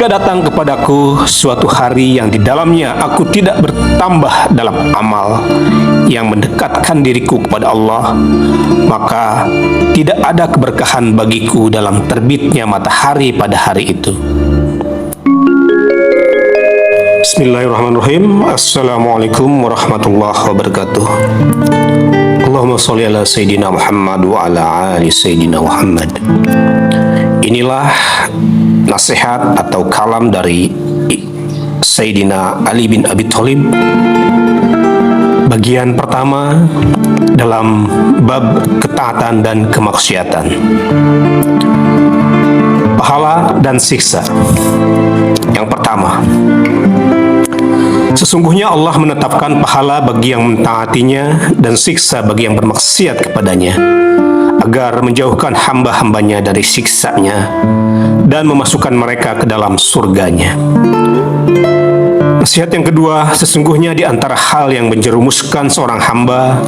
Jika datang kepadaku suatu hari yang di dalamnya aku tidak bertambah dalam amal yang mendekatkan diriku kepada Allah, maka tidak ada keberkahan bagiku dalam terbitnya matahari pada hari itu. Bismillahirrahmanirrahim. Assalamualaikum warahmatullahi wabarakatuh. Allahumma sholli ala Sayyidina Muhammad wa ala ali Sayyidina Muhammad. Inilah nasihat atau kalam dari Sayyidina Ali bin Abi Thalib, bagian pertama dalam bab ketaatan dan kemaksiatan. Pahala dan siksa. Yang pertama, sesungguhnya Allah menetapkan pahala bagi yang mentaatinya dan siksa bagi yang bermaksiat kepadanya, agar menjauhkan hamba-hambanya dari siksanya dan memasukkan mereka ke dalam surganya. Nasihat yang kedua, sesungguhnya di antara hal yang menjerumuskan seorang hamba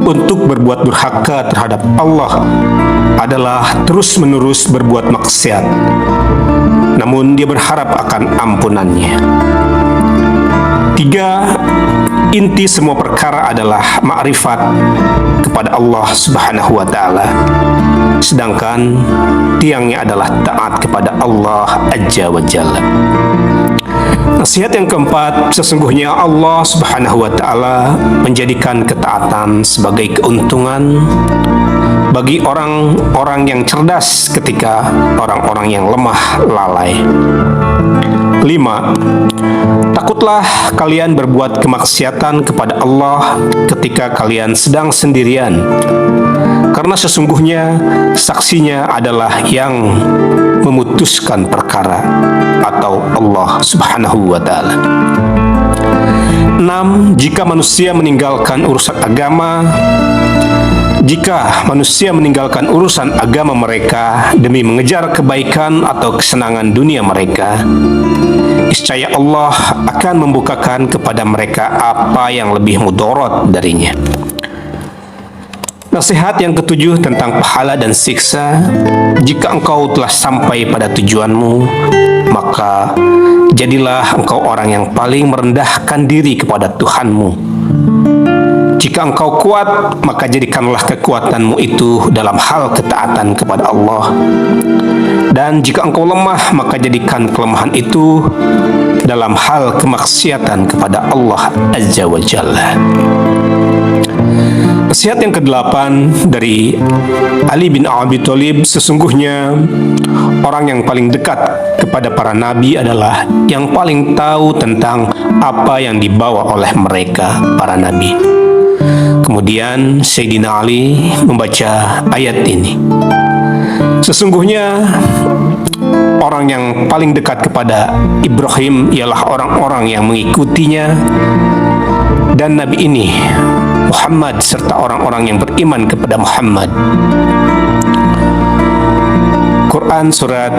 untuk berbuat durhaka terhadap Allah adalah terus-menerus berbuat maksiat, namun dia berharap akan ampunannya. 3. Inti semua perkara adalah ma'rifat kepada Allah Subhanahu wa Ta'ala, sedangkan tiangnya adalah taat kepada Allah Azza wa Jalla. Nasihat yang keempat, sesungguhnya Allah Subhanahu wa Ta'ala menjadikan ketaatan sebagai keuntungan bagi orang-orang yang cerdas ketika orang-orang yang lemah lalai. 5. Takutlah kalian berbuat kemaksiatan kepada Allah ketika kalian sedang sendirian, karena sesungguhnya saksinya adalah yang memutuskan perkara, atau Allah Subhanahu wa Ta'ala. 6. Jika manusia meninggalkan urusan agama mereka demi mengejar kebaikan atau kesenangan dunia mereka, niscaya Allah akan membukakan kepada mereka apa yang lebih mudarat darinya. Nasihat yang ketujuh tentang pahala dan siksa. Jika engkau telah sampai pada tujuanmu, maka jadilah engkau orang yang paling merendahkan diri kepada Tuhanmu. Jika engkau kuat, maka jadikanlah kekuatanmu itu dalam hal ketaatan kepada Allah. Dan jika engkau lemah, maka jadikan kelemahan itu dalam hal kemaksiatan kepada Allah Azza wa Jalla. Nasihat yang ke-8 dari Ali bin Abi Thalib, sesungguhnya orang yang paling dekat kepada para nabi adalah yang paling tahu tentang apa yang dibawa oleh mereka, para nabi. Kemudian Sayyidina Ali membaca ayat ini. Sesungguhnya orang yang paling dekat kepada Ibrahim ialah orang-orang yang mengikutinya, dan nabi ini Muhammad serta orang-orang yang beriman kepada Muhammad. Quran Surat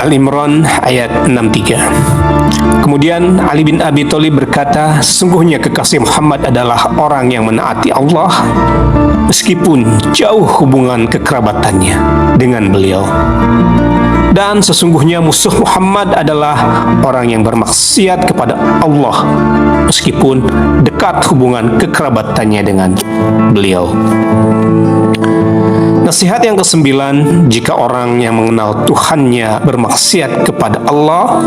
Al-Imran ayat 63. Kemudian Ali bin Abi Thalib berkata, sesungguhnya kekasih Muhammad adalah orang yang menaati Allah meskipun jauh hubungan kekerabatannya dengan beliau. Dan sesungguhnya musuh Muhammad adalah orang yang bermaksiat kepada Allah meskipun dekat hubungan kekerabatannya dengan beliau. Nasihat yang ke-9, jika orang yang mengenal Tuhannya bermaksiat kepada Allah,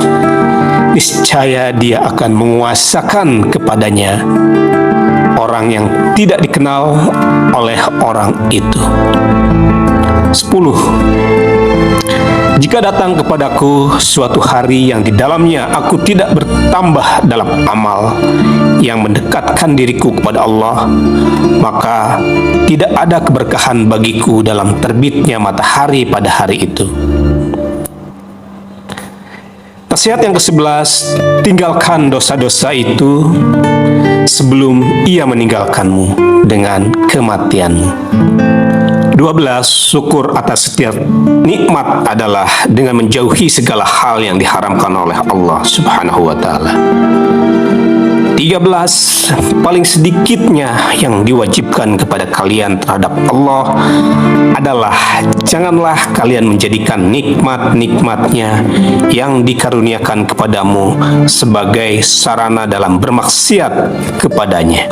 niscaya dia akan menguasakan kepadanya orang yang tidak dikenal oleh orang itu. 10. Jika datang kepadaku suatu hari yang di dalamnya aku tidak bertambah dalam amal yang mendekatkan diriku kepada Allah, maka tidak ada keberkahan bagiku dalam terbitnya matahari pada hari itu. Nasihat yang ke-11, tinggalkan dosa-dosa itu sebelum ia meninggalkanmu dengan kematianmu. 12. Syukur atas setiap nikmat adalah dengan menjauhi segala hal yang diharamkan oleh Allah Subhanahu wa Ta'ala. 13, paling sedikitnya yang diwajibkan kepada kalian terhadap Allah adalah janganlah kalian menjadikan nikmat-nikmatnya yang dikaruniakan kepadamu sebagai sarana dalam bermaksiat kepadanya.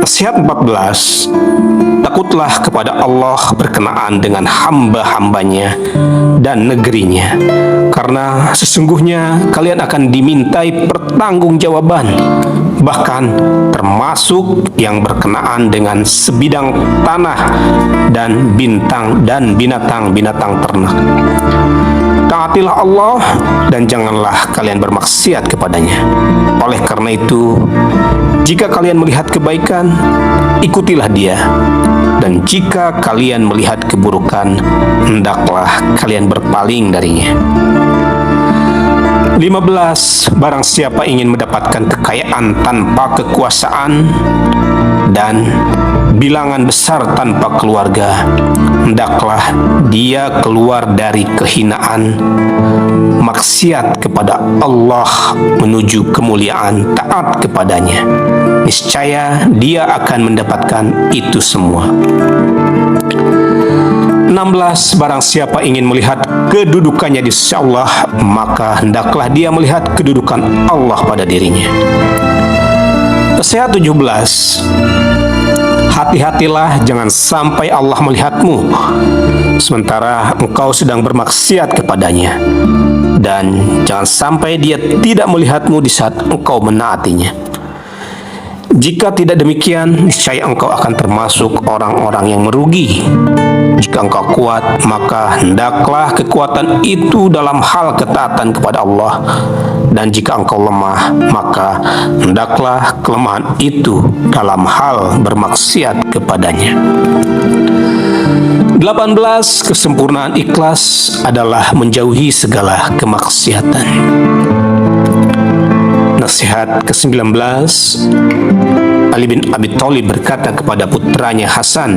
Nasihat 14, takutlah kepada Allah berkenaan dengan hamba-hambanya dan negerinya, karena sesungguhnya kalian akan dimintai pertanggungjawaban, bahkan termasuk yang berkenaan dengan sebidang tanah dan binatang-binatang ternak. Taatilah Allah dan janganlah kalian bermaksiat kepadanya. Oleh karena itu, jika kalian melihat kebaikan, ikutilah dia. Dan jika kalian melihat keburukan, hendaklah kalian berpaling darinya. 15, barang siapa ingin mendapatkan kekayaan tanpa kekuasaan dan bilangan besar tanpa keluarga, hendaklah dia keluar dari kehinaan, maksiat kepada Allah menuju kemuliaan taat kepadanya. Niscaya dia akan mendapatkan itu semua. 16, barang siapa ingin melihat kedudukannya di sisi Allah, maka hendaklah dia melihat kedudukan Allah pada dirinya. Nasihat 17, hati-hatilah jangan sampai Allah melihatmu sementara engkau sedang bermaksiat kepadanya, dan jangan sampai dia tidak melihatmu di saat engkau menaatinya. Jika tidak demikian, niscaya engkau akan termasuk orang-orang yang merugi. Jika engkau kuat, maka hendaklah kekuatan itu dalam hal ketaatan kepada Allah. Dan jika engkau lemah, maka hendaklah kelemahan itu dalam hal bermaksiat kepadanya. 18, kesempurnaan ikhlas adalah menjauhi segala kemaksiatan. Nasihat ke-19, Ali bin Abi Thalib berkata kepada putranya Hasan,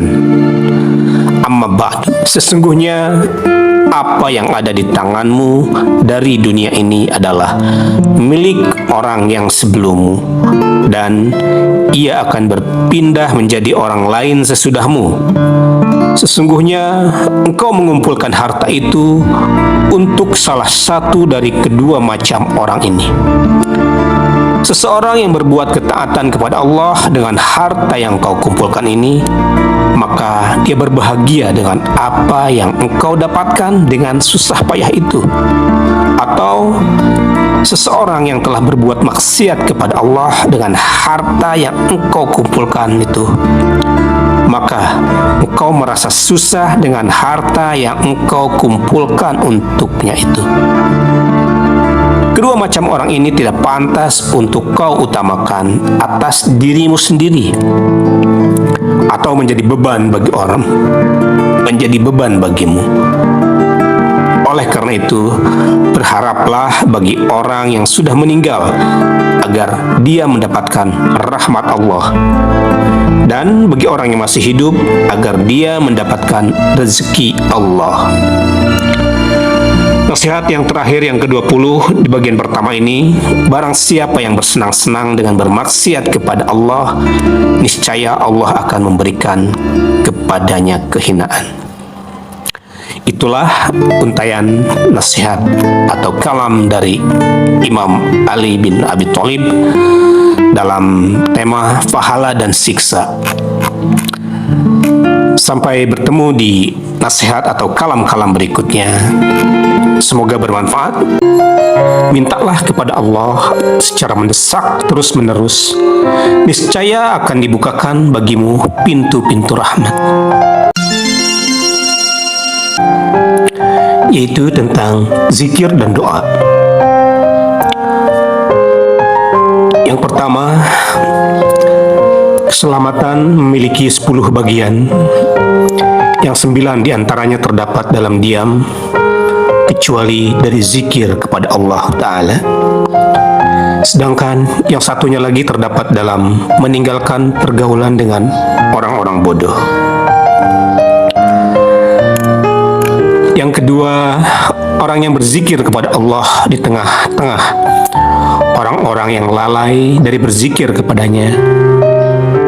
"Amma ba'd, sesungguhnya apa yang ada di tanganmu dari dunia ini adalah milik orang yang sebelummu, dan ia akan berpindah menjadi orang lain sesudahmu. Sesungguhnya engkau mengumpulkan harta itu untuk salah satu dari kedua macam orang ini. Seseorang yang berbuat ketaatan kepada Allah dengan harta yang kau kumpulkan ini, maka dia berbahagia dengan apa yang engkau dapatkan dengan susah payah itu. Atau seseorang yang telah berbuat maksiat kepada Allah dengan harta yang engkau kumpulkan itu, maka engkau merasa susah dengan harta yang engkau kumpulkan untuknya itu. Kedua macam orang ini tidak pantas untuk kau utamakan atas dirimu sendiri atau menjadi beban bagi orang, menjadi beban bagimu. Oleh karena itu, berharaplah bagi orang yang sudah meninggal agar dia mendapatkan rahmat Allah, dan bagi orang yang masih hidup agar dia mendapatkan rezeki Allah." Nasihat yang terakhir yang ke-20 di bagian pertama ini, barang siapa yang bersenang-senang dengan bermaksiat kepada Allah, niscaya Allah akan memberikan kepadanya kehinaan. Itulah untayan nasihat atau kalam dari Imam Ali bin Abi Thalib dalam tema pahala dan siksa. Sampai bertemu di nasihat atau kalam-kalam berikutnya. Semoga bermanfaat. Mintalah kepada Allah secara mendesak terus-menerus. Niscaya akan dibukakan bagimu pintu-pintu rahmat. Yaitu tentang zikir dan doa. Yang pertama, keselamatan memiliki 10 bagian, yang 9 diantaranya terdapat dalam diam, kecuali dari zikir kepada Allah Ta'ala. Sedangkan yang satunya lagi terdapat dalam meninggalkan pergaulan dengan orang-orang bodoh. Yang kedua, orang yang berzikir kepada Allah di tengah-tengah orang-orang yang lalai dari berzikir kepadanya,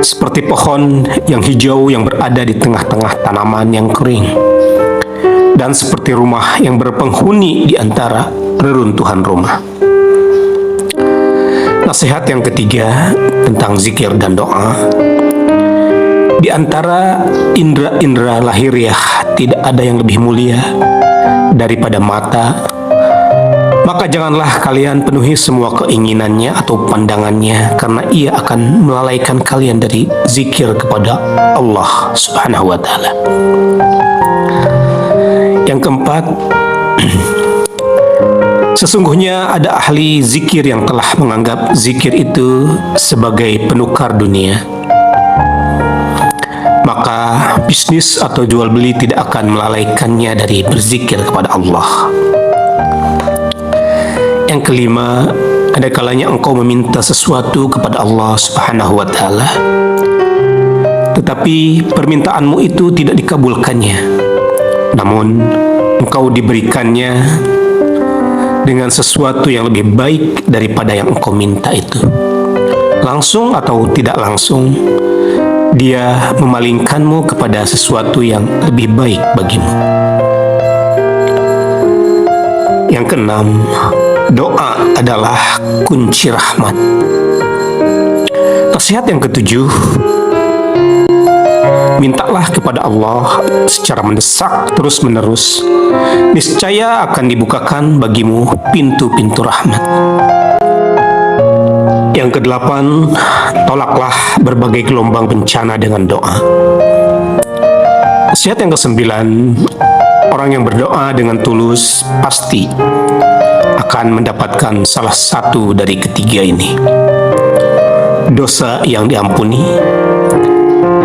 seperti pohon yang hijau yang berada di tengah-tengah tanaman yang kering, dan seperti rumah yang berpenghuni di antara reruntuhan rumah. Nasihat yang ketiga tentang zikir dan doa. Di antara indera-indera lahiriah tidak ada yang lebih mulia daripada mata. Maka janganlah kalian penuhi semua keinginannya atau pandangannya, karena ia akan melalaikan kalian dari zikir kepada Allah Subhanahu wa Ta'ala. Yang keempat, sesungguhnya ada ahli zikir yang telah menganggap zikir itu sebagai penukar dunia. Maka bisnis atau jual beli tidak akan melalaikannya dari berzikir kepada Allah. Yang kelima, ada kalanya engkau meminta sesuatu kepada Allah Subhanahu wa Ta'ala, tetapi permintaanmu itu tidak dikabulkannya, namun engkau diberikannya dengan sesuatu yang lebih baik daripada yang engkau minta itu. Langsung atau tidak langsung, Dia memalingkanmu kepada sesuatu yang lebih baik bagimu. Yang keenam, doa adalah kunci rahmat. Nasihat yang ketujuh, mintalah kepada Allah secara mendesak terus-menerus, niscaya akan dibukakan bagimu pintu-pintu rahmat. Yang kedelapan, tolaklah berbagai gelombang bencana dengan doa. Nasihat yang kesembilan, orang yang berdoa dengan tulus pasti akan mendapatkan salah satu dari ketiga ini: dosa yang diampuni,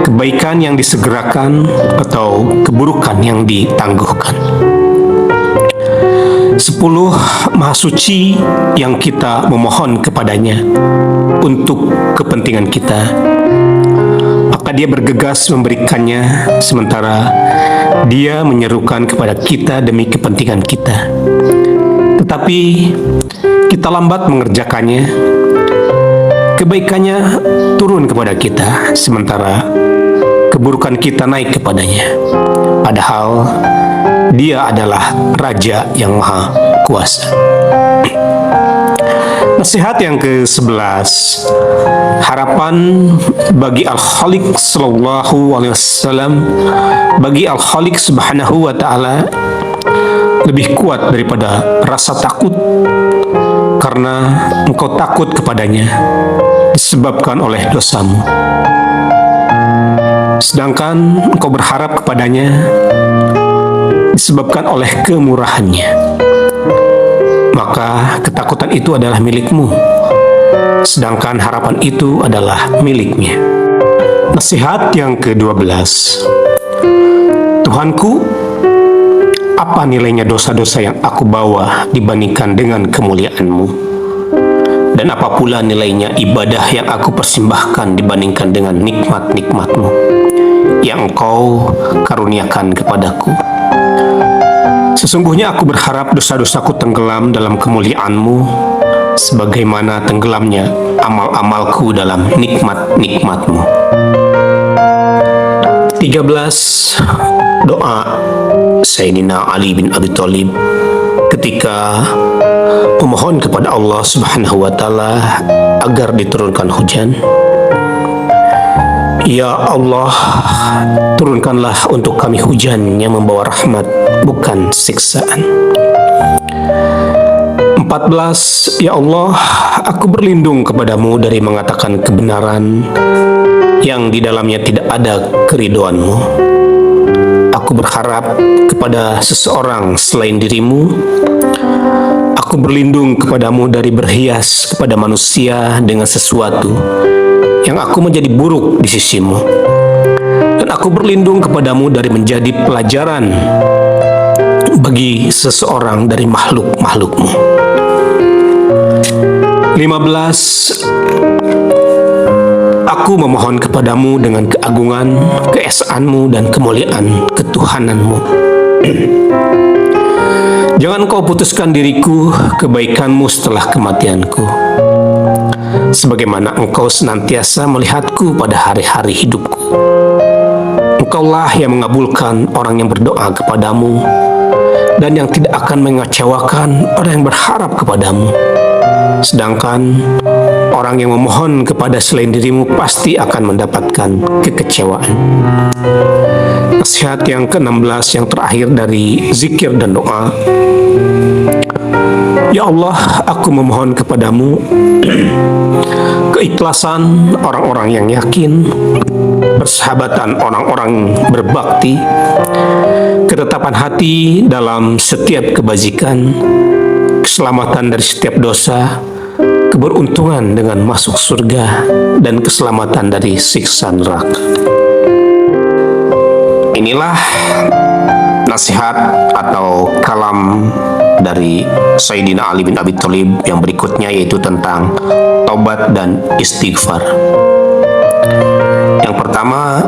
kebaikan yang disegerakan, atau keburukan yang ditangguhkan. 10 Maha Suci yang kita memohon kepadanya untuk kepentingan kita, maka Dia bergegas memberikannya, sementara Dia menyerukan kepada kita demi kepentingan kita. Tetapi kita lambat mengerjakannya, kebaikannya turun kepada kita, sementara keburukan kita naik kepadanya. Padahal Dia adalah Raja yang Maha Kuasa. Nasihat yang ke-11, harapan bagi Al-Khaliq sallallahu alaihi wasallam, bagi Al-Khaliq Subhanahu wa Ta'ala, lebih kuat daripada rasa takut, karena engkau takut kepadanya disebabkan oleh dosamu. Sedangkan engkau berharap kepadanya disebabkan oleh kemurahannya. Maka ketakutan itu adalah milikmu, sedangkan harapan itu adalah miliknya. Nasihat yang ke-12, Tuhanku, apa nilainya dosa-dosa yang aku bawa dibandingkan dengan kemuliaan-Mu? Dan apa pula nilainya ibadah yang aku persembahkan dibandingkan dengan nikmat-nikmat-Mu yang Engkau karuniakan kepadaku? Sesungguhnya aku berharap dosa-dosaku tenggelam dalam kemuliaan-Mu, sebagaimana tenggelamnya amal-amalku dalam nikmat-nikmat-Mu. 13. Doa Sayyidina Ali bin Abi Thalib ketika memohon kepada Allah Subhanahu wa Ta'ala agar diturunkan hujan. Ya Allah, turunkanlah untuk kami hujan yang membawa rahmat, bukan siksaan. 14. Ya Allah, aku berlindung kepadamu dari mengatakan kebenaran yang di dalamnya tidak ada keridhoan-Mu. Aku berharap kepada seseorang selain dirimu. Aku berlindung kepadamu dari berhias kepada manusia dengan sesuatu yang aku menjadi buruk di sisimu. Dan aku berlindung kepadamu dari menjadi pelajaran bagi seseorang dari makhluk-makhlukmu. 15. Aku memohon kepadamu dengan keagungan, keesaanmu, dan kemuliaan ketuhananmu. Jangan kau putuskan diriku kebaikanmu setelah kematianku, sebagaimana engkau senantiasa melihatku pada hari-hari hidupku. Engkaulah yang mengabulkan orang yang berdoa kepadamu dan yang tidak akan mengecewakan orang yang berharap kepadamu. Sedangkan orang yang memohon kepada selain dirimu pasti akan mendapatkan kekecewaan. Nasihat yang ke-16 yang terakhir dari zikir dan doa. Ya Allah, aku memohon kepadamu keikhlasan orang-orang yang yakin, persahabatan orang-orang berbakti, ketetapan hati dalam setiap kebajikan, keselamatan dari setiap dosa, keberuntungan dengan masuk surga, dan keselamatan dari siksa neraka. Inilah nasihat atau kalam dari Sayyidina Ali bin Abi Thalib yang berikutnya, yaitu tentang taubat dan istighfar. Yang pertama,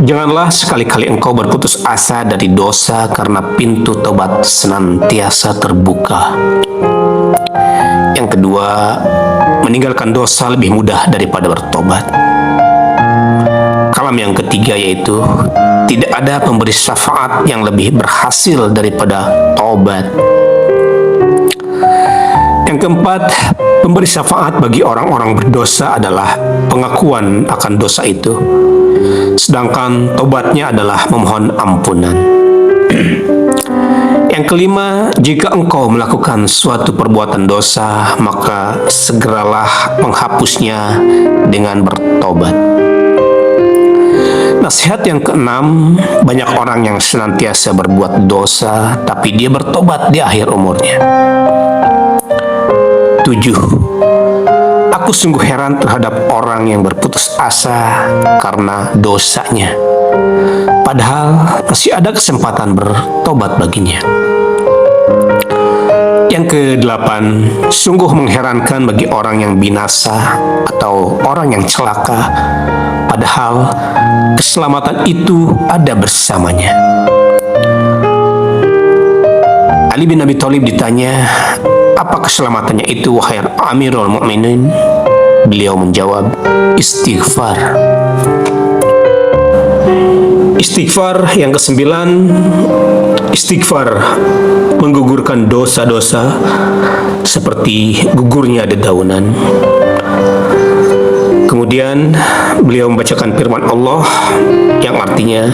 janganlah sekali-kali engkau berputus asa dari dosa karena pintu taubat senantiasa terbuka. Yang kedua, meninggalkan dosa lebih mudah daripada bertobat. Kalam yang ketiga yaitu tidak ada pemberi syafaat yang lebih berhasil daripada taubat. Yang keempat, pemberi syafaat bagi orang-orang berdosa adalah pengakuan akan dosa itu, sedangkan taubatnya adalah memohon ampunan. Yang kelima, jika engkau melakukan suatu perbuatan dosa, maka segeralah menghapusnya dengan bertobat. Nasihat yang keenam, banyak orang yang senantiasa berbuat dosa, tapi dia bertobat di akhir umurnya. 7. Aku sungguh heran terhadap orang yang berputus asa karena dosanya, padahal masih ada kesempatan bertobat baginya. Yang ke-8, sungguh mengherankan bagi orang yang binasa atau orang yang celaka, padahal keselamatan itu ada bersamanya. Ali bin Abi Thalib ditanya, apa keselamatannya itu wahai Amirul Mukminin? Beliau menjawab, istighfar. Istighfar yang ke-9, istighfar menggugurkan dosa-dosa seperti gugurnya dedaunan. Kemudian beliau membacakan firman Allah yang artinya,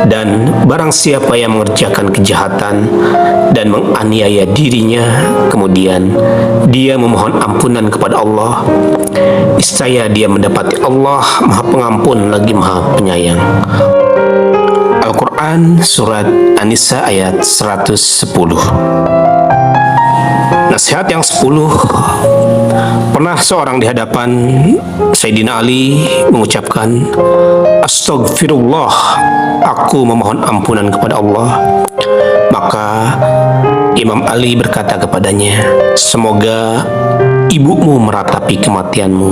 dan barang siapa yang mengerjakan kejahatan dan menganiaya dirinya, kemudian dia memohon ampunan kepada Allah, niscaya dia mendapati Allah Maha Pengampun lagi Maha Penyayang. Al-Quran Surat An-Nisa ayat 110. Nasihat yang 10. Pernah seorang di hadapan Sayyidina Ali mengucapkan, Astagfirullah, aku memohon ampunan kepada Allah. Maka Imam Ali berkata kepadanya, semoga ibumu meratapi kematianmu.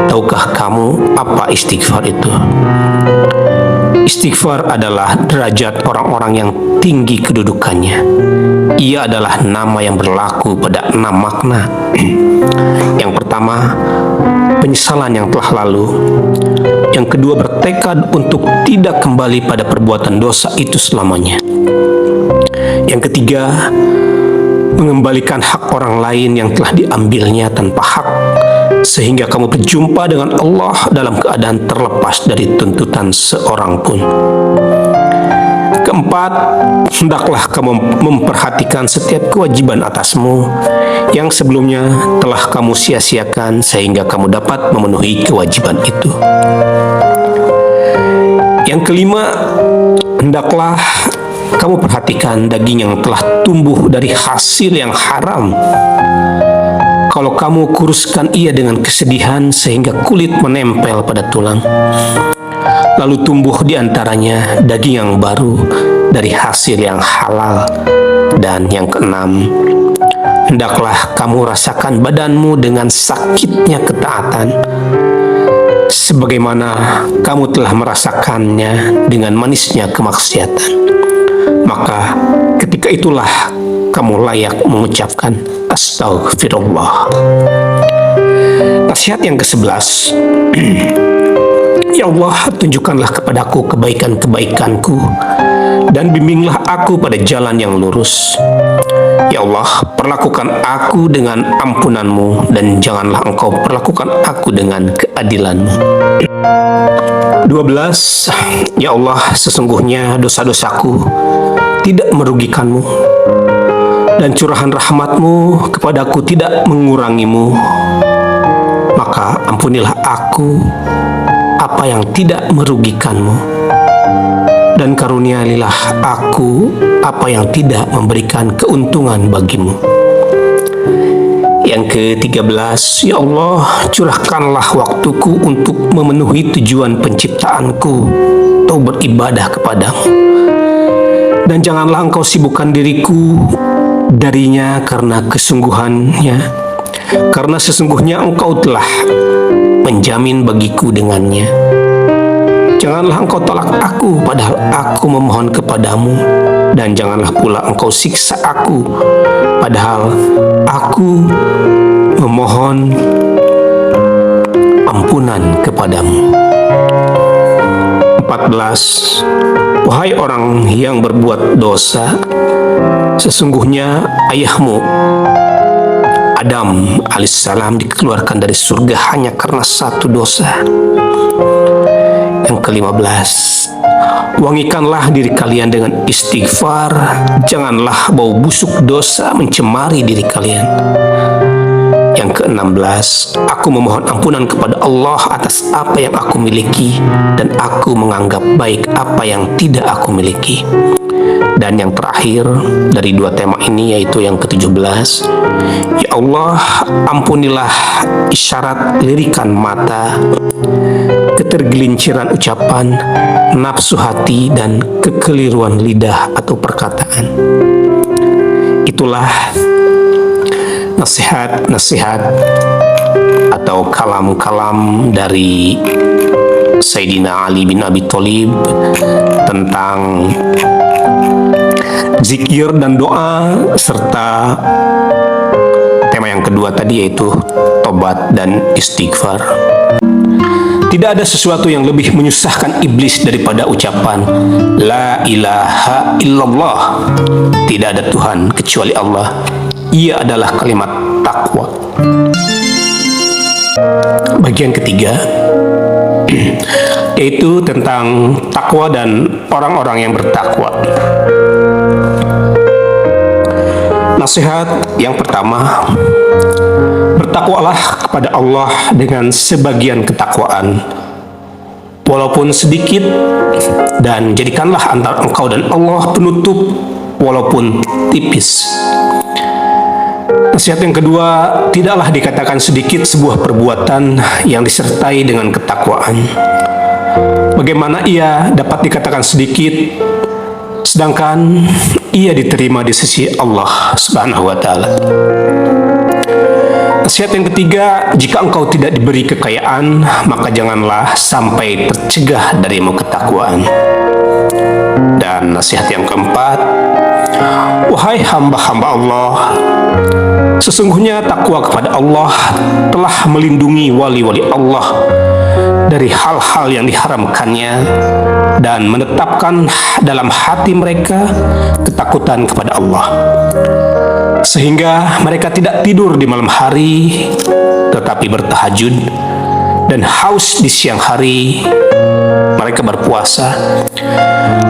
Tahukah kamu apa istighfar itu? Istighfar adalah derajat orang-orang yang tinggi kedudukannya. Ia adalah nama yang berlaku pada 6 makna. Yang pertama, penyesalan yang telah lalu. Yang kedua, bertekad untuk tidak kembali pada perbuatan dosa itu selamanya. Yang ketiga, mengembalikan hak orang lain yang telah diambilnya tanpa hak, sehingga kamu berjumpa dengan Allah dalam keadaan terlepas dari tuntutan seorang pun. Keempat, hendaklah kamu memperhatikan setiap kewajiban atasmu yang sebelumnya telah kamu sia-siakan, sehingga kamu dapat memenuhi kewajiban itu. Yang kelima, hendaklah kamu perhatikan daging yang telah tumbuh dari hasil yang haram. Kalau kamu kuruskan ia dengan kesedihan sehingga kulit menempel pada tulang, lalu tumbuh di antaranya daging yang baru dari hasil yang halal. Dan yang keenam, hendaklah kamu rasakan badanmu dengan sakitnya ketaatan, sebagaimana kamu telah merasakannya dengan manisnya kemaksiatan. Maka ketika itulah kamu layak mengucapkan astagfirullah. Nasihat yang ke-11. Ya Allah, tunjukkanlah kepadaku kebaikan-kebaikanku dan bimbinglah aku pada jalan yang lurus. Ya Allah, perlakukan aku dengan ampunan-Mu dan janganlah Engkau perlakukan aku dengan keadilan-Mu. 12. Ya Allah, sesungguhnya dosa-dosaku tidak merugikan-Mu dan curahan rahmat-Mu kepadaku tidak mengurangi-Mu. Maka ampunilah aku apa yang tidak merugikan-Mu dan karuniailah aku apa yang tidak memberikan keuntungan bagi-Mu. Yang ke-13, ya Allah, curahkanlah waktuku untuk memenuhi tujuan penciptaanku atau beribadah kepadamu. Dan janganlah Engkau sibukkan diriku darinya karena sesungguhnya Engkau telah menjamin bagiku dengannya. Janganlah Engkau tolak aku padahal aku memohon kepadamu, dan janganlah pula Engkau siksa aku padahal aku memohon ampunan kepadamu. 14. Wahai orang yang berbuat dosa, sesungguhnya ayahmu Adam alaihissalam dikeluarkan dari surga hanya karena satu dosa. Yang ke-15, wangikanlah diri kalian dengan istighfar, janganlah bau busuk dosa mencemari diri kalian. Yang ke-16, aku memohon ampunan kepada Allah atas apa yang aku miliki dan aku menganggap baik apa yang tidak aku miliki. Dan yang terakhir dari dua tema ini yaitu yang ke-17, ya Allah, ampunilah isyarat lirikan mata, ketergelinciran ucapan, nafsu hati, dan kekeliruan lidah atau perkataan. Itulah nasihat-nasihat atau kalam-kalam dari Sayyidina Ali bin Abi Thalib tentang zikir dan doa, serta tema yang kedua tadi yaitu tobat dan istighfar. Tidak ada sesuatu yang lebih menyusahkan iblis daripada ucapan La ilaha illallah. Tidak ada Tuhan kecuali Allah. Ia adalah kalimat takwa. Bagian ketiga yaitu tentang takwa dan orang-orang yang bertakwa. Nasihat yang pertama, bertakwalah kepada Allah dengan sebagian ketakwaan, walaupun sedikit, dan jadikanlah antara engkau dan Allah penutup walaupun tipis. Nasihat yang kedua, tidaklah dikatakan sedikit sebuah perbuatan yang disertai dengan ketakwaan. Bagaimana ia dapat dikatakan sedikit sedangkan ia diterima di sisi Allah Subhanahu wa Ta'ala? Nasihat yang ketiga, jika engkau tidak diberi kekayaan, maka janganlah sampai tercegah darimu ketakwaan. Dan nasihat yang keempat, wahai hamba-hamba Allah, sesungguhnya takwa kepada Allah telah melindungi wali-wali Allah dari hal-hal yang diharamkannya dan menetapkan dalam hati mereka ketakutan kepada Allah, sehingga mereka tidak tidur di malam hari tetapi bertahajud, dan haus di siang hari mereka berpuasa.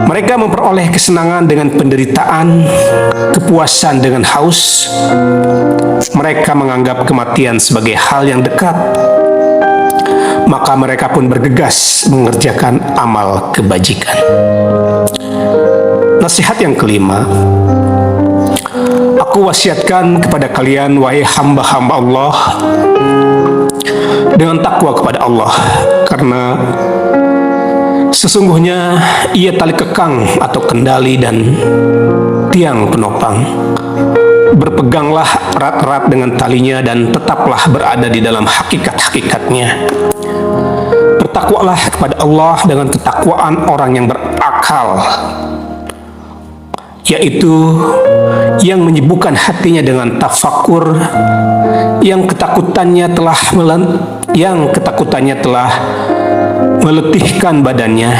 Mereka memperoleh kesenangan dengan penderitaan, kepuasan dengan haus. Mereka menganggap kematian sebagai hal yang dekat, maka mereka pun bergegas mengerjakan amal kebajikan. Nasihat yang kelima, aku wasiatkan kepada kalian, wahai hamba-hamba Allah, dengan takwa kepada Allah, karena sesungguhnya ia tali kekang atau kendali dan tiang penopang. Berpeganglah erat-erat dengan talinya dan tetaplah berada di dalam hakikat-hakikatnya. Bertakwalah kepada Allah dengan ketakwaan orang yang berakal. yaitu yang menyibukkan hatinya dengan tafakur, yang ketakutannya telah meletihkan badannya,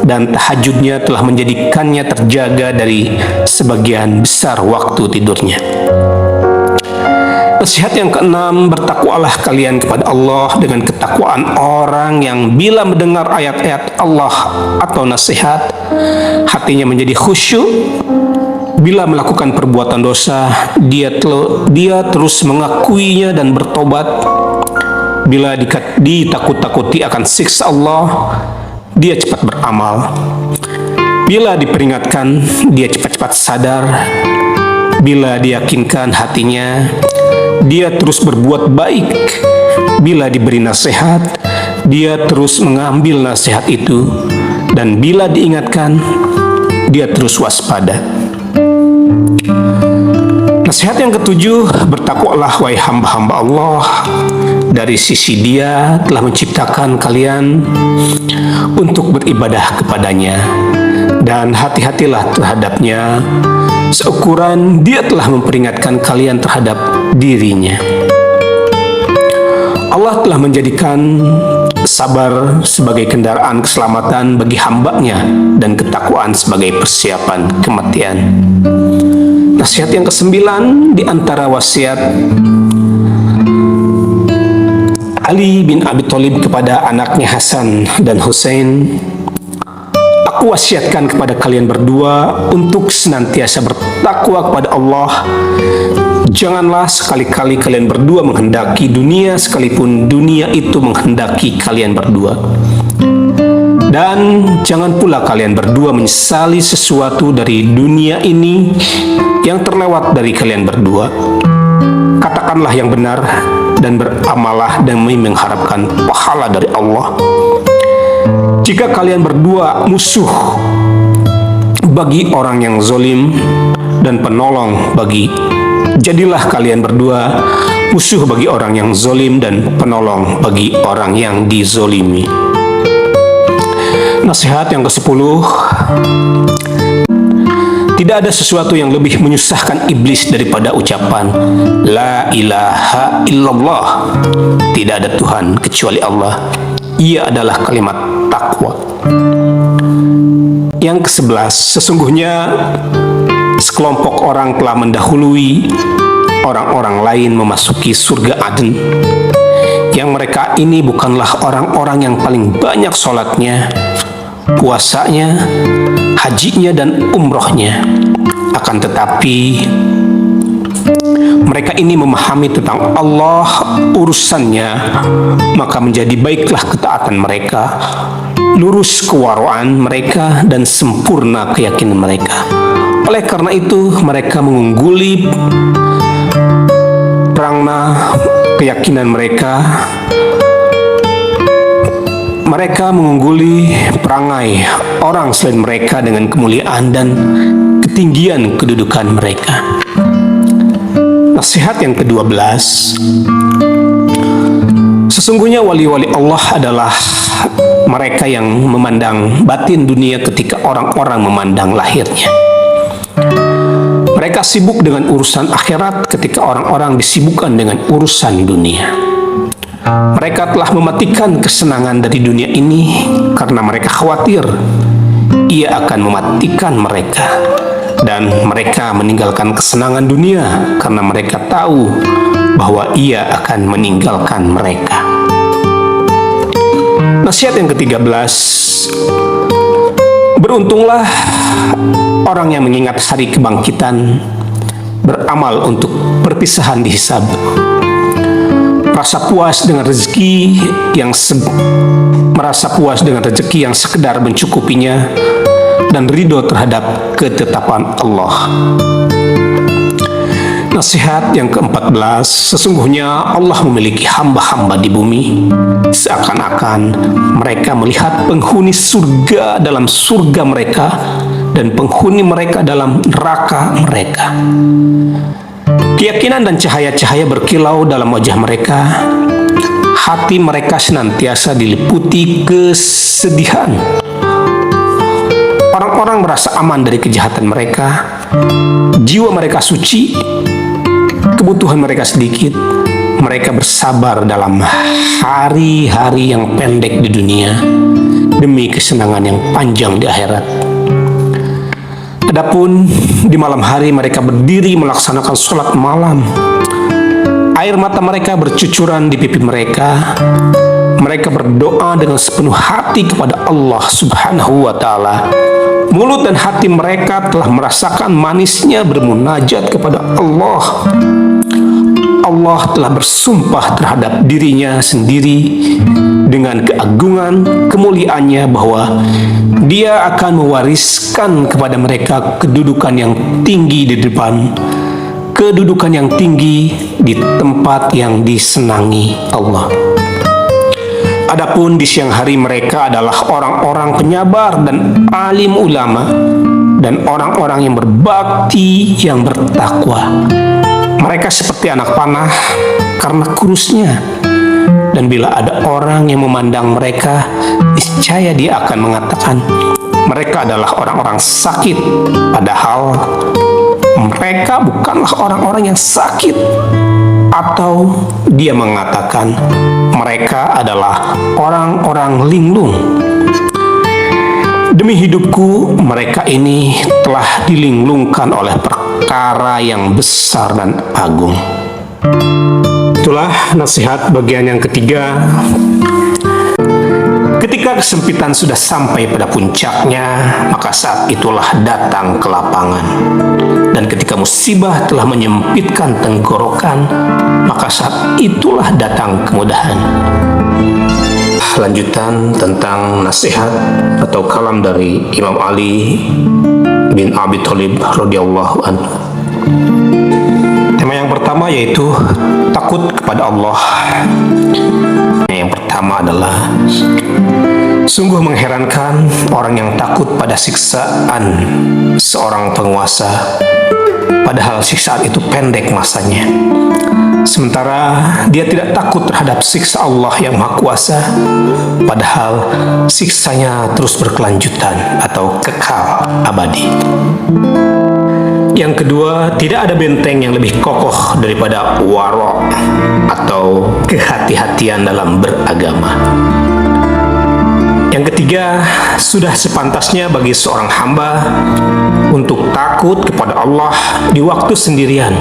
dan tahajudnya telah menjadikannya terjaga dari sebagian besar waktu tidurnya. Nasihat yang keenam, bertakwalah kalian kepada Allah dengan ketakwaan orang yang bila mendengar ayat-ayat Allah atau nasihat, hatinya menjadi khusyuk. Bila melakukan perbuatan dosa, dia terus mengakuinya dan bertobat. Bila ditakut-takuti akan siksa Allah, dia cepat beramal. Bila diperingatkan, dia cepat-cepat sadar. Bila diyakinkan hatinya, dia terus berbuat baik. Bila diberi nasihat, dia terus mengambil nasihat itu. Dan bila diingatkan, dia terus waspada. Nasihat yang ketujuh, bertakwalah wahai hamba-hamba Allah. Dari sisi Dia telah menciptakan kalian untuk beribadah kepadanya, dan hati-hatilah terhadapnya seukuran Dia telah memperingatkan kalian terhadap dirinya. Allah telah menjadikan sabar sebagai kendaraan keselamatan bagi hambanya dan ketakwaan sebagai persiapan kematian. Nasihat yang kesembilan, di antara wasiat Ali bin Abi Thalib kepada anaknya Hasan dan Husain, aku wasiatkan kepada kalian berdua untuk senantiasa bertakwa kepada Allah. Janganlah sekali-kali kalian berdua menghendaki dunia, sekalipun dunia itu menghendaki kalian berdua. Dan jangan pula kalian berdua menyesali sesuatu dari dunia ini yang terlewat dari kalian berdua. Katakanlah yang benar dan beramallah demi mengharapkan pahala dari Allah. Jika kalian berdua musuh bagi orang yang zalim dan penolong jadilah kalian berdua musuh bagi orang yang zalim dan penolong bagi orang yang dizolimi. Nasihat yang ke-10, tidak ada sesuatu yang lebih menyusahkan iblis daripada ucapan La ilaha illallah, tidak ada Tuhan kecuali Allah. Ia adalah kalimat takwa. Yang ke-11, sesungguhnya sekelompok orang telah mendahului orang-orang lain memasuki surga Aden. Yang mereka ini bukanlah orang-orang yang paling banyak sholatnya, puasanya, hajinya, dan umrohnya. Akan tetapi mereka ini memahami tentang Allah urusannya, maka menjadi baiklah ketaatan mereka, lurus kewaraan mereka, dan sempurna keyakinan mereka. Oleh karena itu mereka mengungguli perangna keyakinan mereka. Mereka mengungguli perangai orang selain mereka dengan kemuliaan dan ketinggian kedudukan mereka. Nasihat yang ke-12, sesungguhnya wali-wali Allah adalah mereka yang memandang batin dunia ketika orang-orang memandang lahirnya. Mereka sibuk dengan urusan akhirat ketika orang-orang disibukkan dengan urusan dunia. Mereka telah mematikan kesenangan dari dunia ini karena mereka khawatir ia akan mematikan mereka, dan mereka meninggalkan kesenangan dunia karena mereka tahu bahwa ia akan meninggalkan mereka. Nasihat yang ke-13, beruntunglah orang yang mengingat hari kebangkitan, beramal untuk perpisahan dihisab, merasa puas dengan rezeki yang sekedar mencukupinya, dan ridho terhadap ketetapan Allah. Nasihat yang ke-14, sesungguhnya Allah memiliki hamba-hamba di bumi, seakan-akan mereka melihat penghuni surga dalam surga mereka dan penghuni mereka dalam neraka mereka. Keyakinan dan cahaya-cahaya berkilau dalam wajah mereka. Hati mereka senantiasa diliputi kesedihan. orang-orang merasa aman dari kejahatan mereka, jiwa mereka suci, kebutuhan mereka sedikit, mereka bersabar dalam hari-hari yang pendek di dunia demi kesenangan yang panjang di akhirat. Adapun di malam hari mereka berdiri melaksanakan sholat malam. Air mata mereka bercucuran di pipi mereka. Mereka berdoa dengan sepenuh hati kepada Allah Subhanahu wa Ta'ala. Mulut dan hati mereka telah merasakan manisnya bermunajat kepada Allah. Allah telah bersumpah terhadap dirinya sendiri dengan keagungan, kemuliaannya bahwa Dia akan mewariskan kepada mereka kedudukan yang tinggi di depan, kedudukan yang tinggi di tempat yang disenangi Allah. Adapun di siang hari mereka adalah orang-orang penyabar dan alim ulama dan orang-orang yang berbakti, yang bertakwa. Mereka seperti anak panah karena kurusnya, dan bila ada orang yang memandang mereka, niscaya dia akan mengatakan mereka adalah orang-orang sakit, padahal mereka bukanlah orang-orang yang sakit. Atau dia mengatakan mereka adalah orang-orang linglung. Demi hidupku, mereka ini telah dilinglungkan oleh perkara yang besar dan agung. Itulah nasihat bagian yang ketiga. Ketika kesempitan sudah sampai pada puncaknya, maka saat itulah datang kelapangan. Dan ketika musibah telah menyempitkan tenggorokan, maka saat itulah datang kemudahan. Lanjutan tentang nasihat atau kalam dari Imam Ali bin Abi Thalib radhiyallahu anhu. Tema yang pertama yaitu takut kepada Allah. Yang pertama adalah sungguh mengherankan orang yang takut pada siksaan seorang penguasa, padahal siksaan itu pendek masanya. Sementara dia tidak takut terhadap siksa Allah yang Maha Kuasa, padahal siksanya terus berkelanjutan atau kekal abadi. Yang kedua, tidak ada benteng yang lebih kokoh daripada wara' atau kehati-hatian dalam beragama. Yang ketiga, sudah sepantasnya bagi seorang hamba untuk takut kepada Allah di waktu sendirian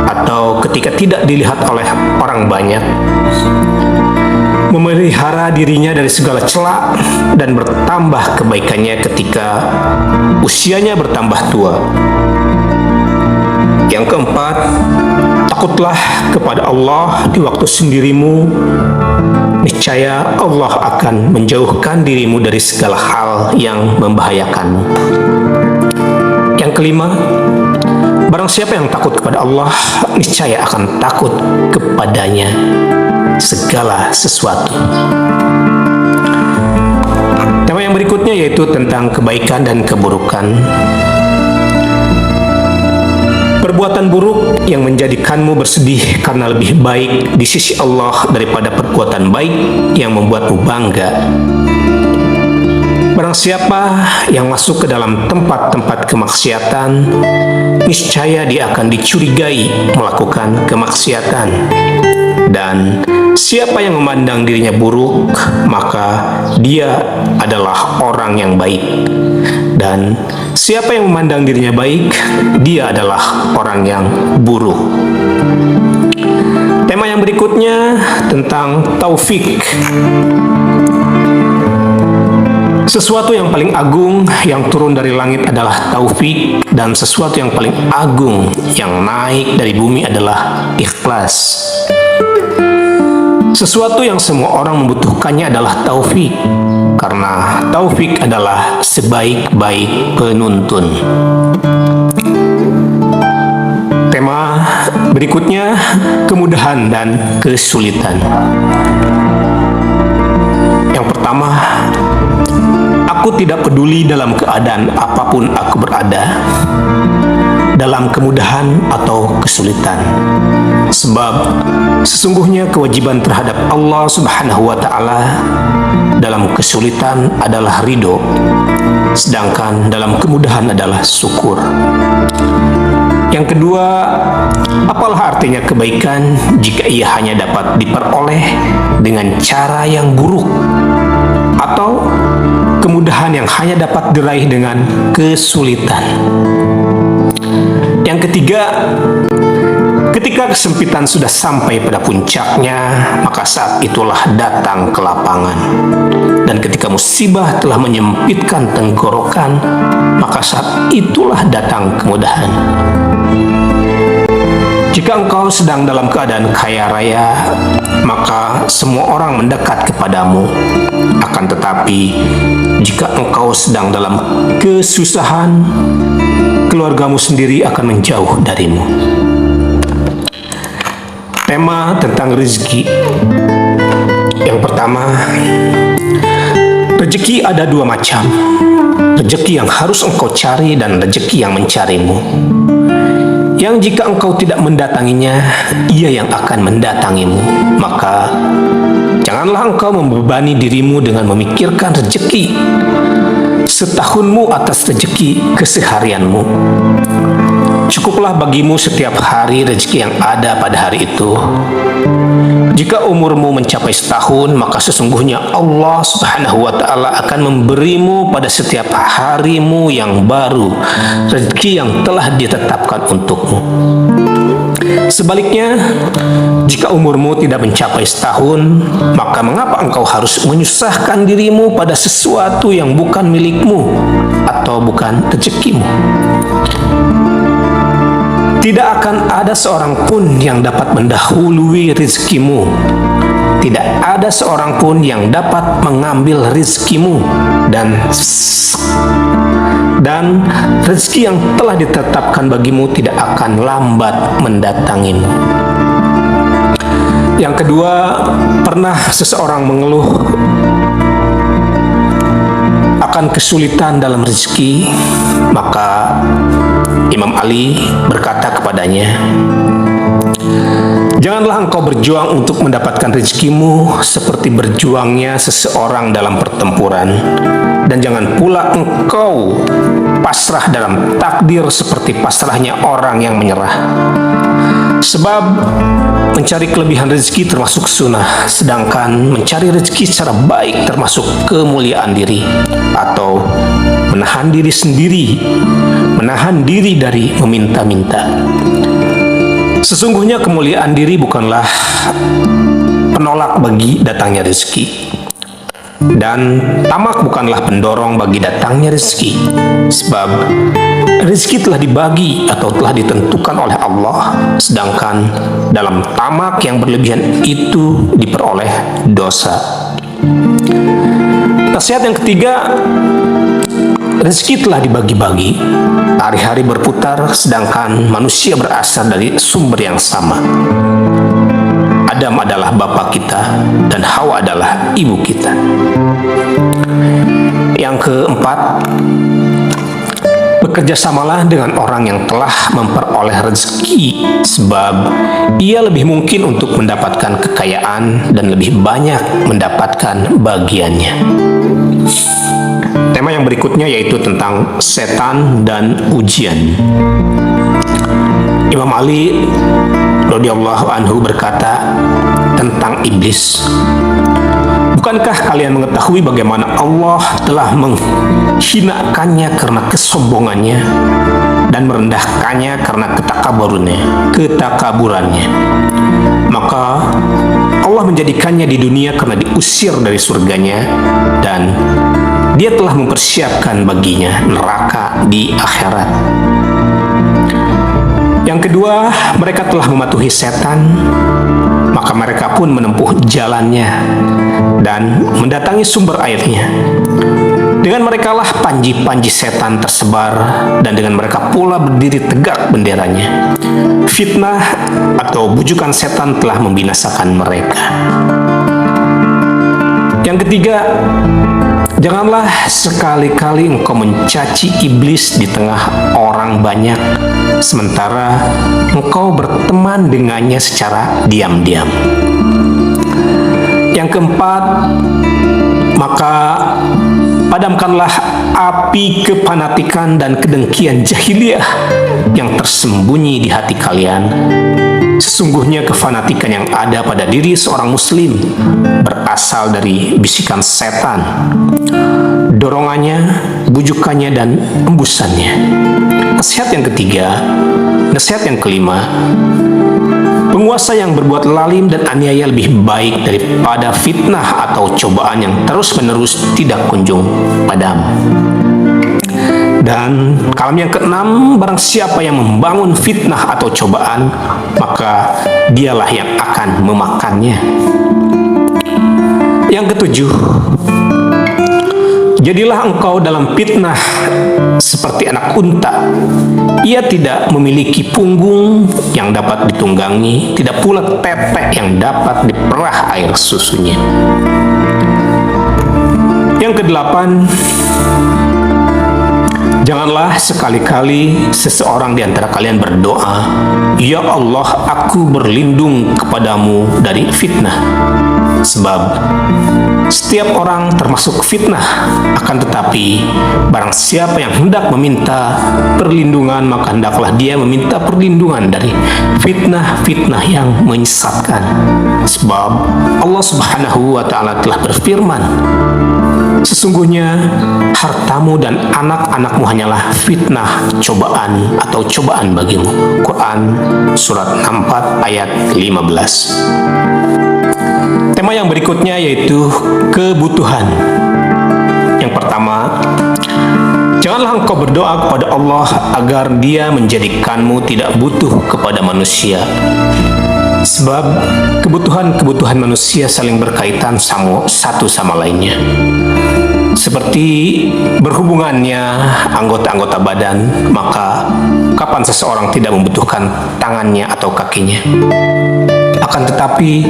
atau ketika tidak dilihat oleh orang banyak, memelihara dirinya dari segala celak dan bertambah kebaikannya ketika usianya bertambah tua. Yang keempat, takutlah kepada Allah di waktu sendirimu, niscaya Allah akan menjauhkan dirimu dari segala hal yang membahayakanmu. Yang kelima, barang siapa yang takut kepada Allah, niscaya akan takut kepadanya segala sesuatu. Tema yang berikutnya yaitu tentang kebaikan dan keburukan. Perbuatan buruk yang menjadikanmu bersedih karena lebih baik di sisi Allah daripada perbuatan baik yang membuatmu bangga. Barang siapa yang masuk ke dalam tempat-tempat kemaksiatan, niscaya dia akan dicurigai melakukan kemaksiatan. Dan siapa yang memandang dirinya buruk, maka dia adalah orang yang baik. Dan siapa yang memandang dirinya baik, dia adalah orang yang buruk. Tema yang berikutnya tentang taufik. Sesuatu yang paling agung yang turun dari langit adalah taufik, dan sesuatu yang paling agung yang naik dari bumi adalah ikhlas. Sesuatu yang semua orang membutuhkannya adalah taufik, karena taufik adalah sebaik-baik penuntun. Tema berikutnya, kemudahan dan kesulitan. Yang pertama, aku tidak peduli dalam keadaan apapun aku berada. dalam kemudahan atau kesulitan. Sebab sesungguhnya kewajiban terhadap Allah Subhanahu wa Ta'ala dalam kesulitan adalah ridho, sedangkan dalam kemudahan adalah syukur. Yang kedua, apalah artinya kebaikan jika ia hanya dapat diperoleh dengan cara yang buruk, atau kemudahan yang hanya dapat diraih dengan kesulitan. Yang ketiga, ketika kesempitan sudah sampai pada puncaknya, maka saat itulah datang kelapangan. Dan ketika musibah telah menyempitkan tenggorokan, maka saat itulah datang kemudahan. Jika engkau sedang dalam keadaan kaya raya, maka semua orang mendekat kepadamu. Akan tetapi, jika engkau sedang dalam kesusahan, keluargamu sendiri akan menjauh darimu. Tema tentang rezeki. Yang pertama, rezeki ada dua macam. Rezeki yang harus engkau cari dan rezeki yang mencarimu. Yang jika engkau tidak mendatanginya, ia yang akan mendatangimu. Maka janganlah engkau membebani dirimu dengan memikirkan rezeki setahunmu atas rezeki keseharianmu. Cukuplah bagimu setiap hari rezeki yang ada pada hari itu. Jika umurmu mencapai setahun, maka sesungguhnya Allah Subhanahu wa Ta'ala akan memberimu pada setiap harimu yang baru rezeki yang telah ditetapkan untukmu. Sebaliknya, jika umurmu tidak mencapai setahun, maka mengapa engkau harus menyusahkan dirimu pada sesuatu yang bukan milikmu atau bukan rezekimu? Tidak akan ada seorang pun yang dapat mendahului rezekimu. Tidak ada seorang pun yang dapat mengambil rezekimu, dan rezeki yang telah ditetapkan bagimu tidak akan lambat mendatangimu. Yang kedua, pernah seseorang mengeluh akan kesulitan dalam rezeki, maka Imam Ali berkata kepadanya, janganlah engkau berjuang untuk mendapatkan rezekimu seperti berjuangnya seseorang dalam pertempuran, dan jangan pula engkau pasrah dalam takdir seperti pasrahnya orang yang menyerah. Sebab mencari kelebihan rezeki termasuk sunnah, sedangkan mencari rezeki secara baik termasuk kemuliaan diri, atau menahan diri sendiri, menahan diri dari meminta-minta. Sesungguhnya kemuliaan diri bukanlah penolak bagi datangnya rezeki, dan tamak bukanlah pendorong bagi datangnya rezeki. Sebab rezeki telah dibagi atau telah ditentukan oleh Allah, sedangkan dalam tamak yang berlebihan itu diperoleh dosa. Nasihat yang ketiga, rezeki telah dibagi-bagi. Hari-hari berputar, sedangkan manusia berasal dari sumber yang sama. Adam adalah bapa kita dan Hawa adalah ibu kita. Yang keempat, bekerjasamalah dengan orang yang telah memperoleh rezeki, sebab ia lebih mungkin untuk mendapatkan kekayaan dan lebih banyak mendapatkan bagiannya. Tema yang berikutnya yaitu tentang setan dan ujian. Imam Ali radhiyallahu anhu berkata tentang iblis, bukankah kalian mengetahui bagaimana Allah telah menghinakannya karena kesombongannya dan merendahkannya karena ketakaburannya? Maka Allah menjadikannya di dunia karena diusir dari surganya, dan Dia telah mempersiapkan baginya neraka di akhirat. Yang kedua, mereka telah mematuhi setan, maka mereka pun menempuh jalannya dan mendatangi sumber airnya. Dengan merekalah panji-panji setan tersebar, dan dengan mereka pula berdiri tegak benderanya. Fitnah atau bujukan setan telah membinasakan mereka. Yang ketiga, Janganlah sekali-kali engkau mencaci iblis di tengah orang banyak, sementara engkau berteman dengannya secara diam-diam. Yang keempat, maka padamkanlah api kefanatikan dan kedengkian jahiliyah yang tersembunyi di hati kalian. Sesungguhnya kefanatikan yang ada pada diri seorang muslim berasal dari bisikan setan, dorongannya, bujukannya, dan embusannya. Nasihat yang ketiga, nasihat yang kelima, penguasa yang berbuat lalim dan aniaya lebih baik daripada fitnah atau cobaan yang terus-menerus tidak kunjung padam. Dan kalam yang keenam, barang siapa yang membangun fitnah atau cobaan, maka dialah yang akan memakannya. Yang ketujuh, jadilah engkau dalam fitnah seperti anak unta. Ia tidak memiliki punggung yang dapat ditunggangi, tidak pula tetek yang dapat diperah air susunya. Yang kedelapan, janganlah sekali-kali seseorang di antara kalian berdoa, "Ya Allah, aku berlindung kepadamu dari fitnah." Sebab setiap orang termasuk fitnah, akan tetapi barang siapa yang hendak meminta perlindungan, maka hendaklah dia meminta perlindungan dari fitnah-fitnah yang menyesatkan. Sebab Allah Subhanahu wa Ta'ala telah berfirman, sesungguhnya hartamu dan anak-anakmu hanyalah fitnah, cobaan atau cobaan bagimu. Quran surat 64 ayat 15. Tema yang berikutnya yaitu kebutuhan. Yang pertama, janganlah engkau berdoa kepada Allah agar Dia menjadikanmu tidak butuh kepada manusia. Sebab kebutuhan-kebutuhan manusia saling berkaitan satu sama lainnya. Seperti berhubungannya anggota-anggota badan, maka kapan seseorang tidak membutuhkan tangannya atau kakinya? Akan tetapi,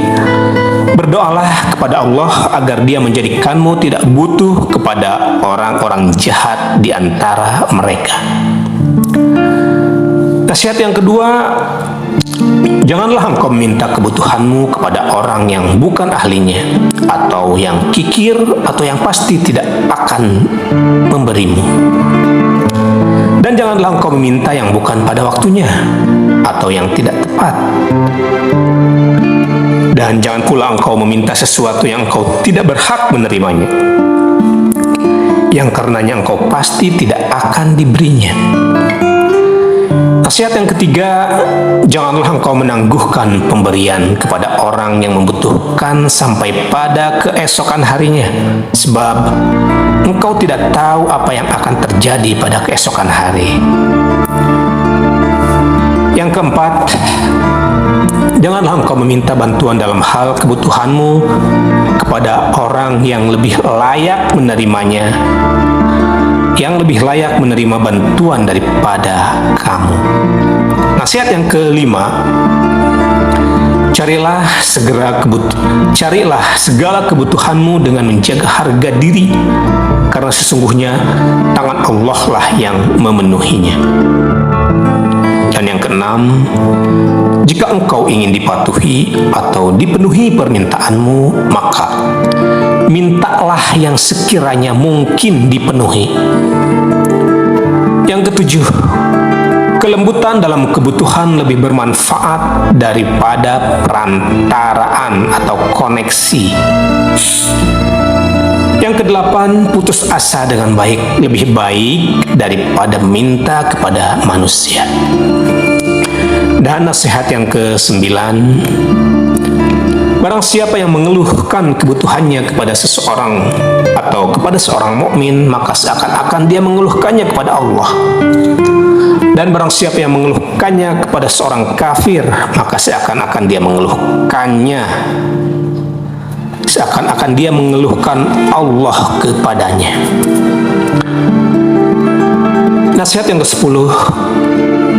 berdoalah kepada Allah agar Dia menjadikanmu tidak butuh kepada orang-orang jahat di antara mereka. Nasihat yang kedua, janganlah engkau meminta kebutuhanmu kepada orang yang bukan ahlinya, atau yang kikir, atau yang pasti tidak akan memberimu. Dan janganlah engkau meminta yang bukan pada waktunya, atau yang tidak tepat. Dan jangan pula engkau meminta sesuatu yang engkau tidak berhak menerimanya, yang karenanya engkau pasti tidak akan diberinya. Nasihat yang ketiga, janganlah engkau menangguhkan pemberian kepada orang yang membutuhkan sampai pada keesokan harinya, sebab engkau tidak tahu apa yang akan terjadi pada keesokan hari. Yang keempat, janganlah engkau meminta bantuan dalam hal kebutuhanmu kepada orang yang lebih layak menerimanya, yang lebih layak menerima bantuan daripada kamu. Nasihat yang kelima, carilah segala kebutuhanmu dengan menjaga harga diri, karena sesungguhnya tangan Allah lah yang memenuhinya. Dan yang keenam, jika engkau ingin dipatuhi atau dipenuhi permintaanmu, maka mintalah yang sekiranya mungkin dipenuhi. Yang ketujuh, kelembutan dalam kebutuhan lebih bermanfaat daripada perantaraan atau koneksi. Yang kedelapan, putus asa dengan baik lebih baik daripada minta kepada manusia. Dan nasihat yang kesembilan, barang siapa yang mengeluhkan kebutuhannya kepada seseorang atau kepada seorang mukmin, maka seakan-akan dia mengeluhkannya kepada Allah. Dan barang siapa yang mengeluhkannya kepada seorang kafir, maka seakan-akan dia mengeluhkan Allah kepadanya. Nasihat yang ke-10,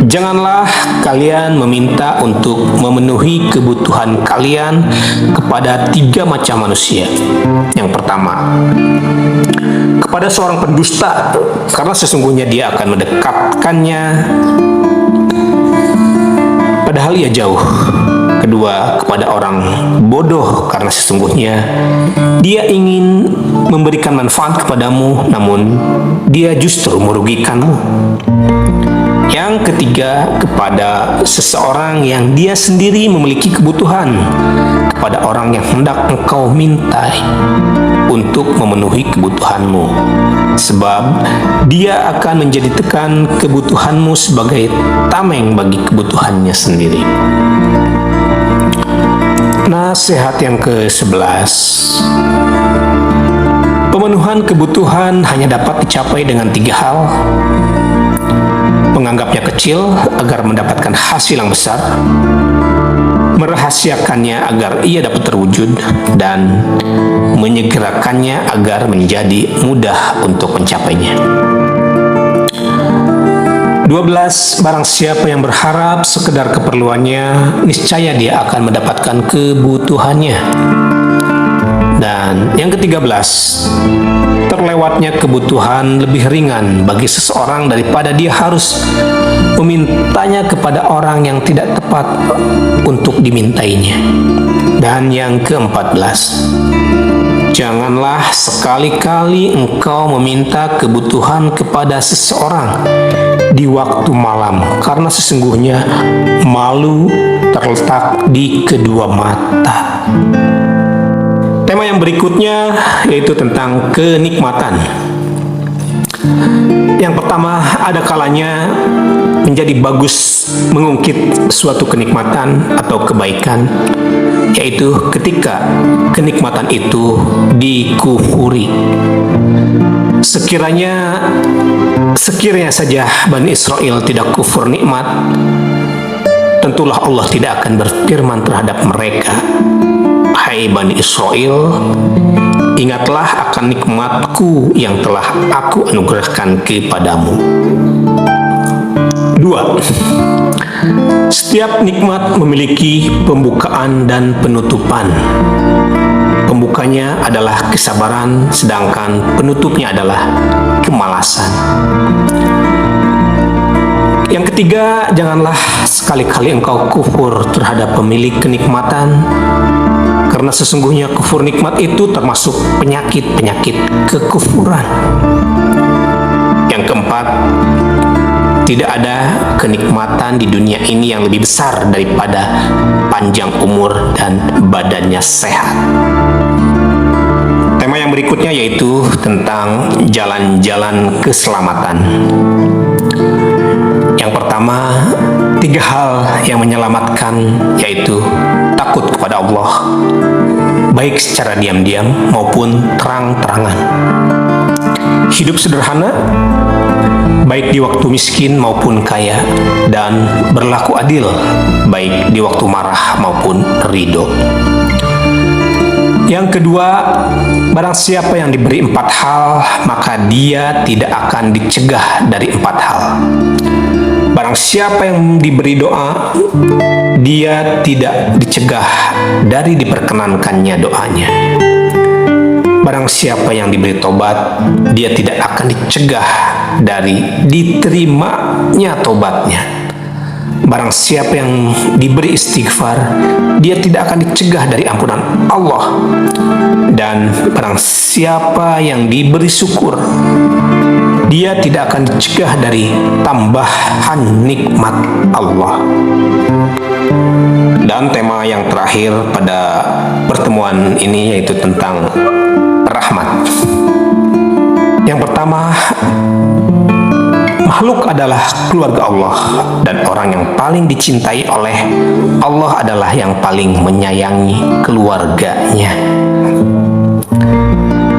Janganlah kalian meminta untuk memenuhi kebutuhan kalian kepada 3 macam manusia. Yang pertama, kepada seorang pendusta, karena sesungguhnya dia akan mendekatkannya padahal ia jauh. Kedua, kepada orang bodoh, karena sesungguhnya dia ingin memberikan manfaat kepadamu, namun dia justru merugikanmu. Yang ketiga, kepada seseorang yang dia sendiri memiliki kebutuhan, kepada orang yang hendak engkau mintai untuk memenuhi kebutuhanmu, sebab dia akan menjadikan kebutuhanmu sebagai tameng bagi kebutuhannya sendiri. Nasihat yang ke-11. Pemenuhan kebutuhan hanya dapat dicapai dengan 3 hal. Menganggapnya kecil agar mendapatkan hasil yang besar, merahasiakannya agar ia dapat terwujud, dan menyegerakannya agar menjadi mudah untuk mencapainya. 12. Barang siapa yang berharap sekedar keperluannya, niscaya dia akan mendapatkan kebutuhannya. Dan yang ke-13, terlewatnya kebutuhan lebih ringan bagi seseorang daripada dia harus memintanya kepada orang yang tidak tepat untuk dimintainya. Dan yang ke-14, janganlah sekali-kali engkau meminta kebutuhan kepada seseorang di waktu malam, karena sesungguhnya malu terletak di kedua mata. Tema yang berikutnya yaitu tentang kenikmatan. Yang pertama, ada kalanya menjadi bagus mengungkit suatu kenikmatan atau kebaikan, yaitu ketika kenikmatan itu dikufuri. Sekiranya saja Bani Israel tidak kufur nikmat, tentulah Allah tidak akan berfirman terhadap mereka, "Hai Bani Israel, ingatlah akan nikmatku yang telah aku anugerahkan kepadamu." 2. Setiap nikmat memiliki pembukaan dan penutupan. Pembukanya adalah kesabaran, sedangkan penutupnya adalah kemalasan. Yang ketiga, janganlah sekali-kali engkau kufur terhadap pemilik kenikmatan, karena sesungguhnya kufur nikmat itu termasuk penyakit-penyakit kekufuran. Yang keempat, tidak ada kenikmatan di dunia ini yang lebih besar daripada panjang umur dan badannya sehat. Tema yang berikutnya yaitu tentang jalan-jalan keselamatan. Yang pertama, 3 hal yang menyelamatkan, yaitu takut kepada Allah, baik secara diam-diam maupun terang-terangan. Hidup sederhana, baik di waktu miskin maupun kaya, dan berlaku adil, baik di waktu marah maupun ridho. Yang kedua, barang siapa yang diberi 4 hal, maka dia tidak akan dicegah dari 4 hal. Barang siapa yang diberi doa, dia tidak dicegah dari diperkenankannya doanya. Barang siapa yang diberi tobat, dia tidak akan dicegah dari diterimanya tobatnya. Barang siapa yang diberi istighfar, dia tidak akan dicegah dari ampunan Allah. Dan barang siapa yang diberi syukur, dia tidak akan dicegah dari tambahan nikmat Allah. Dan tema yang terakhir pada pertemuan ini yaitu tentang rahmat. Yang pertama, makhluk adalah keluarga Allah, dan orang yang paling dicintai oleh Allah adalah yang paling menyayangi keluarganya.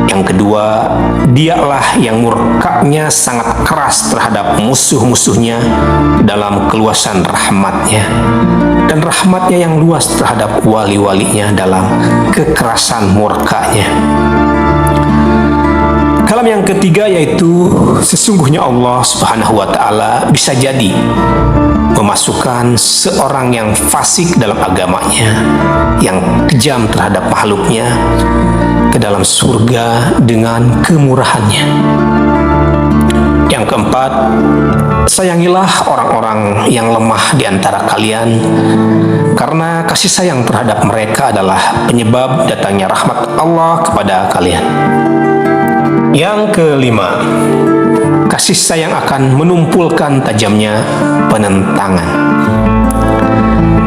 Yang kedua, dialah yang murkanya sangat keras terhadap musuh-musuhnya dalam keluasan rahmatnya, dan rahmatnya yang luas terhadap wali-walinya dalam kekerasan murkanya. Dalam yang ketiga yaitu sesungguhnya Allah Subhanahu wa taala bisa jadi memasukkan seorang yang fasik dalam agamanya, yang kejam terhadap makhluknya, ke dalam surga dengan kemurahannya. Yang keempat, sayangilah orang-orang yang lemah di antara kalian, karena kasih sayang terhadap mereka adalah penyebab datangnya rahmat Allah kepada kalian. Yang kelima, kasih sayang akan menumpulkan tajamnya penentangan.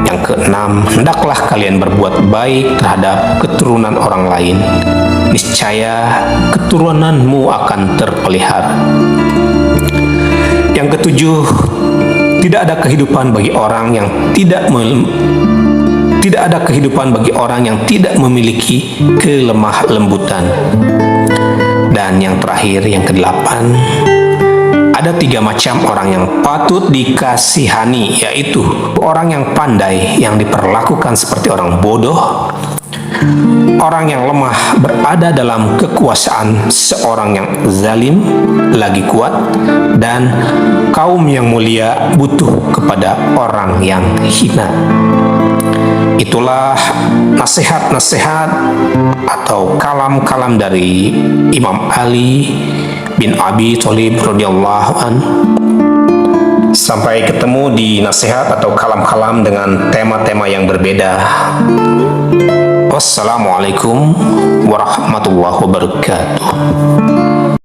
Yang keenam, hendaklah kalian berbuat baik terhadap keturunan orang lain. Niscaya keturunanmu akan terpelihara. Yang ketujuh, tidak ada kehidupan bagi orang yang tidak memiliki kelemah lembutan. Dan yang terakhir, yang kedelapan, ada 3 macam orang yang patut dikasihani, yaitu orang yang pandai yang diperlakukan seperti orang bodoh, orang yang lemah berada dalam kekuasaan seorang yang zalim lagi kuat, dan kaum yang mulia butuh kepada orang yang hina. Itulah nasihat-nasihat atau kalam-kalam dari Imam Ali bin Abi Thalib radhiyallahu an. Sampai ketemu di nasihat atau kalam-kalam dengan tema-tema yang berbeda. Wassalamualaikum warahmatullahi wabarakatuh.